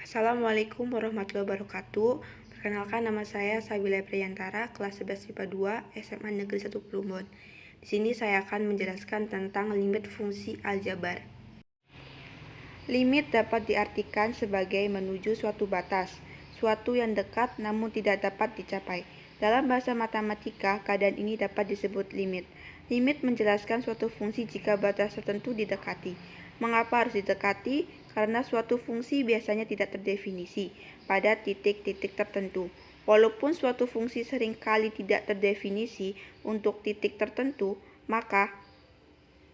Assalamualaikum warahmatullahi wabarakatuh. Perkenalkan, nama saya Sabila Priyantara, kelas 11 IPA 2, SMA Negeri 1 Plumbon. Di sini saya akan menjelaskan tentang limit fungsi aljabar. Limit dapat diartikan sebagai menuju suatu batas, suatu yang dekat namun tidak dapat dicapai. Dalam bahasa matematika, keadaan ini dapat disebut limit. Limit menjelaskan suatu fungsi jika batas tertentu didekati. Mengapa harus didekati? Karena suatu fungsi biasanya tidak terdefinisi pada titik-titik tertentu. Walaupun suatu fungsi seringkali tidak terdefinisi untuk titik tertentu, maka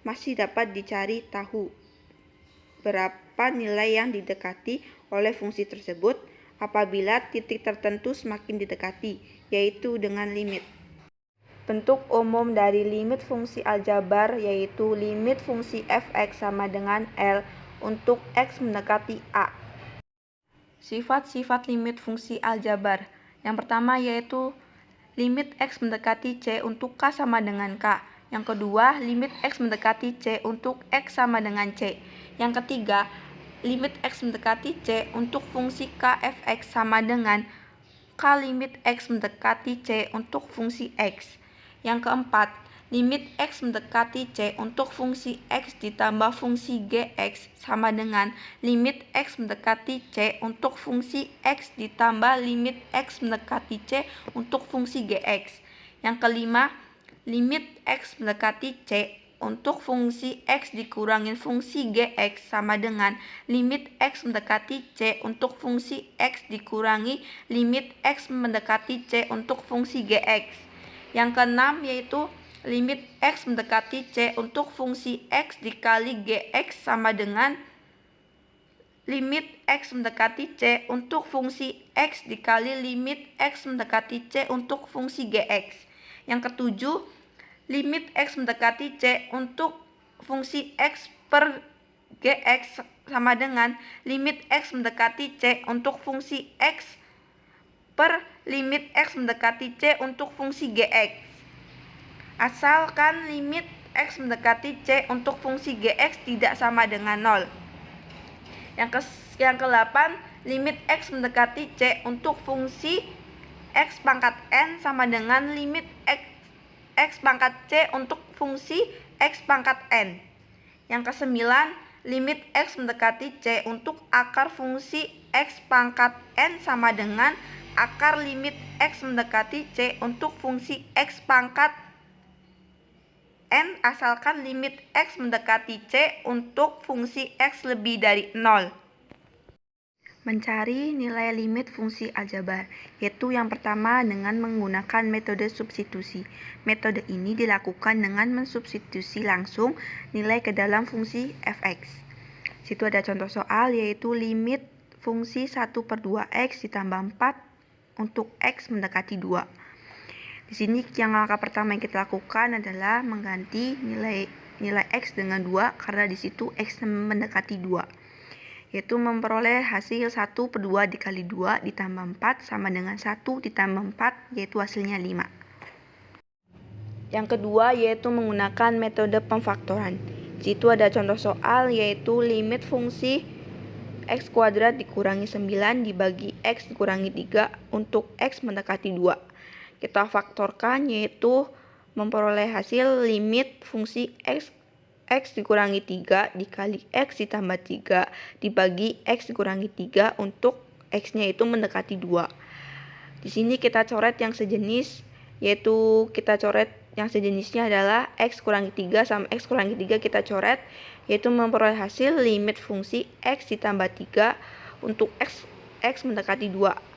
masih dapat dicari tahu berapa nilai yang didekati oleh fungsi tersebut apabila titik tertentu semakin didekati, yaitu dengan limit. Bentuk umum dari limit fungsi aljabar yaitu limit fungsi f(x) sama dengan L untuk x mendekati A. Sifat-sifat limit fungsi aljabar. Yang pertama yaitu limit x mendekati C untuk K sama dengan K. Yang kedua, limit x mendekati C untuk x sama dengan C. Yang ketiga, limit x mendekati C untuk fungsi k f(x) sama dengan k limit x mendekati C untuk fungsi x. Yang keempat, limit x mendekati C untuk fungsi x ditambah fungsi gx sama dengan limit x mendekati C untuk fungsi x ditambah limit x mendekati C untuk fungsi gx. Yang kelima, limit x mendekati C untuk fungsi x dikurangin fungsi gx sama dengan limit x mendekati C untuk fungsi x dikurangi limit x mendekati C untuk fungsi gx. Yang keenam yaitu limit x mendekati C untuk fungsi x dikali gx sama dengan limit x mendekati C untuk fungsi x dikali limit x mendekati C untuk fungsi gx. Yang ketujuh, limit x mendekati C untuk fungsi x per gx sama dengan limit x mendekati C untuk fungsi x per limit x mendekati C untuk fungsi gx. Asalkan limit x mendekati C untuk fungsi gx tidak sama dengan 0. Yang ke-8, limit x mendekati C untuk fungsi x pangkat n sama dengan limit x pangkat C untuk fungsi x pangkat n. Yang ke-9, limit x mendekati C untuk akar fungsi x pangkat n sama dengan akar limit x mendekati C untuk fungsi x pangkat n asalkan limit x mendekati C untuk fungsi x lebih dari 0. Mencari nilai limit fungsi aljabar, yaitu yang pertama dengan menggunakan metode substitusi. Metode ini dilakukan dengan mensubstitusi langsung nilai ke dalam fungsi f(x). Situ ada contoh soal yaitu limit fungsi 1/2x ditambah 4 untuk x mendekati 2. Di sini yang langkah pertama yang kita lakukan adalah mengganti nilai x dengan 2 karena di situ x mendekati 2. Yaitu memperoleh hasil 1/2 dikali 2 ditambah 4 sama dengan 1 ditambah 4 yaitu hasilnya 5. Yang kedua yaitu menggunakan metode pemfaktoran. Di situ ada contoh soal yaitu limit fungsi x kuadrat dikurangi 9 dibagi x dikurangi 3 untuk x mendekati 2. Kita faktorkan yaitu memperoleh hasil limit fungsi x dikurangi 3 dikali x ditambah 3 dibagi x dikurangi 3 untuk x-nya itu mendekati 2. Di sini kita coret yang sejenis, yaitu kita coret yang sejenisnya adalah x kurangi 3 sama x kurangi 3 kita coret, yaitu memperoleh hasil limit fungsi x ditambah 3 untuk x mendekati 2.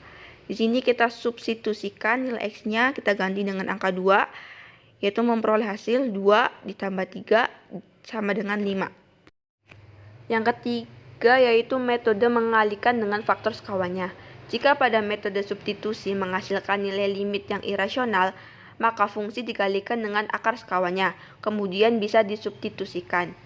Di sini kita substitusikan nilai x-nya, kita ganti dengan angka 2, yaitu memperoleh hasil 2 ditambah 3 sama dengan 5. Yang ketiga yaitu metode mengalihkan dengan faktor sekawannya. Jika pada metode substitusi menghasilkan nilai limit yang irasional, maka fungsi dikalikan dengan akar sekawannya, kemudian bisa disubstitusikan.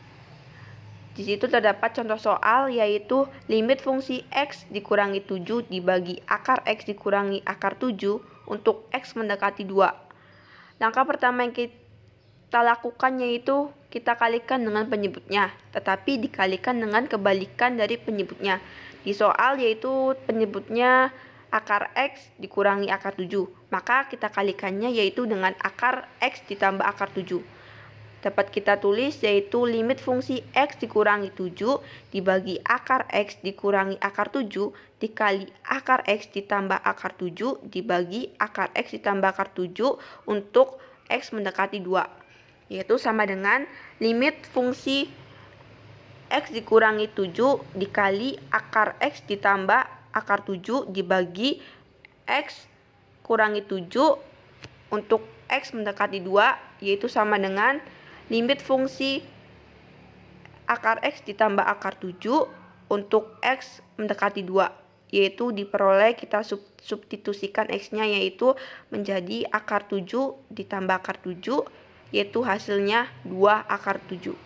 Di situ terdapat contoh soal yaitu limit fungsi x dikurangi 7 dibagi akar x dikurangi akar 7 untuk x mendekati 2. Langkah pertama yang kita lakukan yaitu kita kalikan dengan penyebutnya, tetapi dikalikan dengan kebalikan dari penyebutnya. di soal, yaitu penyebutnya akar X dikurangi akar 7. Maka kita kalikannya yaitu dengan akar X ditambah akar 7. Dapat kita tulis yaitu limit fungsi X dikurangi 7 dibagi akar X dikurangi akar 7 dikali akar X ditambah akar 7 dibagi akar X ditambah akar 7 untuk X mendekati 2. Yaitu sama dengan limit fungsi X dikurangi 7 dikali akar X ditambah akar 7 dibagi X kurangi 7 untuk X mendekati 2, yaitu sama dengan limit fungsi akar X ditambah akar 7 untuk X mendekati 2, yaitu diperoleh kita substitusikan X-nya yaitu menjadi akar 7 ditambah akar 7, yaitu hasilnya 2 akar 7.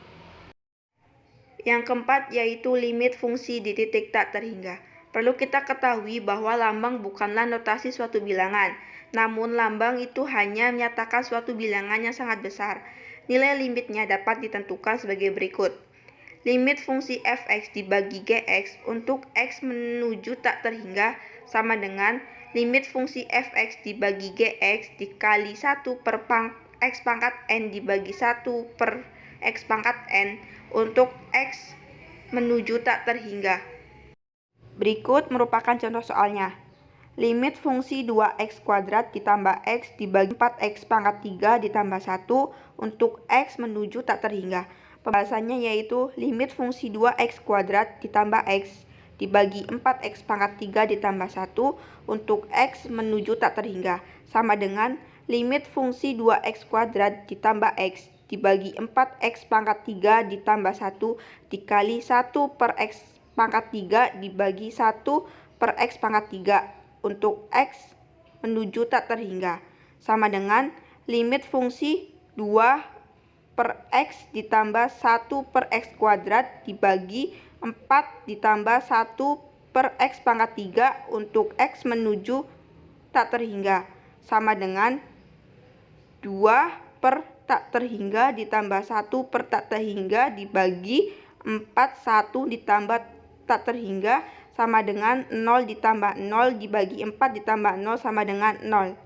Yang keempat yaitu limit fungsi di titik tak terhingga. Perlu kita ketahui bahwa lambang bukanlah notasi suatu bilangan, namun lambang itu hanya menyatakan suatu bilangan yang sangat besar. Nilai limitnya dapat ditentukan sebagai berikut. Limit fungsi fx dibagi gx untuk x menuju tak terhingga sama dengan limit fungsi fx dibagi gx dikali 1 per x pangkat n dibagi 1 per x pangkat n untuk x menuju tak terhingga. Berikut merupakan contoh soalnya. Limit fungsi 2x kuadrat ditambah x dibagi 4x pangkat 3 ditambah 1 untuk x menuju tak terhingga. Pembahasannya yaitu limit fungsi 2x kuadrat ditambah x dibagi 4x pangkat 3 ditambah 1 untuk x menuju tak terhingga sama dengan limit fungsi 2x kuadrat ditambah x dibagi 4x pangkat 3 ditambah 1 dikali 1 per x pangkat 3 dibagi 1 per x pangkat 3 untuk x menuju tak terhingga sama dengan limit fungsi 2 per x ditambah 1 per x kuadrat dibagi 4 ditambah 1 per x pangkat 3 untuk x menuju tak terhingga sama dengan 2 per tak terhingga ditambah 1 per tak terhingga dibagi 4 1 ditambah tak terhingga sama dengan 0 ditambah 0 dibagi 4 ditambah 0 sama dengan 0.